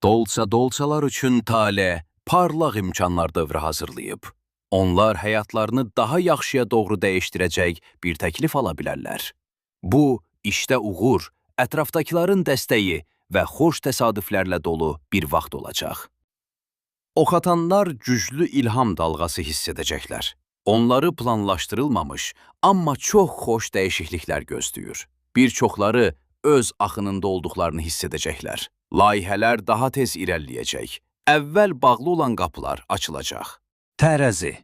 Dolça-dolçalar üçün tale parlaq imkanlar dövrü hazırlayıb. Onlar həyatlarını daha yaxşıya doğru dəyişdirəcək bir təklif ala bilərlər. Bu, işdə uğur, ətrafdakıların dəstəyi və xoş təsadüflərlə dolu bir vaxt olacaq. Oxatanlar güclü ilham dalğası hiss edəcəklər. Onları planlaşdırılmamış, amma çox xoş dəyişikliklər gözləyir. Bir çoxları öz axınında olduqlarını hiss edəcəklər. Layihələr daha tez irəliləyəcək. Əvvəl bağlı olan qapılar açılacaq. Tərəzi.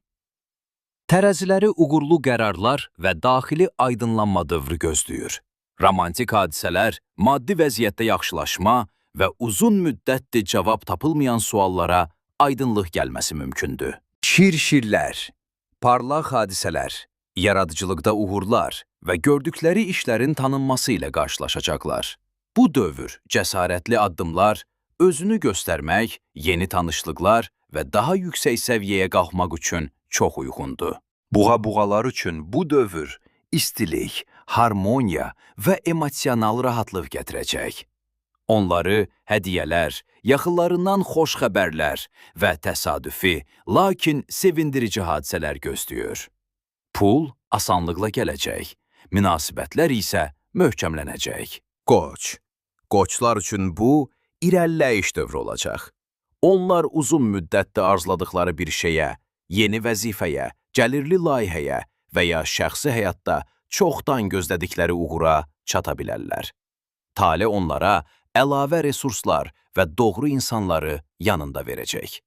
Tərəziləri uğurlu qərarlar və daxili aydınlanma dövrü gözləyir. Romantik hadisələr, maddi vəziyyətdə yaxşılaşma və uzun müddətdir cavab tapılmayan suallara aydınlıq gəlməsi mümkündür. Şir-şirlər, parlaq hadisələr, yaradıcılıqda uğurlar və gördükləri işlərin tanınması ilə qarşılaşacaqlar. Bu dövr cəsarətli addımlar, özünü göstərmək, yeni tanışlıqlar və daha yüksək səviyyəyə qalxmaq üçün çox uyğundur. Buğa-buğalar üçün bu dövr istilik, harmoniya və emosional rahatlıq gətirəcək. Onları hədiyyələr, yaxınlarından xoş xəbərlər və təsadüfi, lakin sevindirici hadisələr gözləyir. Pul asanlıqla gələcək, münasibətlər isə möhkəmlənəcək. Qoç. Qoçlar üçün bu, irəliləyiş dövrü olacaq. Onlar uzun müddətdə arzuladıqları bir şeyə, yeni vəzifəyə, gəlirli layihəyə və ya şəxsi həyatda çoxdan gözlədikləri uğura çata bilərlər. Tale onlara əlavə resurslar və doğru insanları yanında verəcək.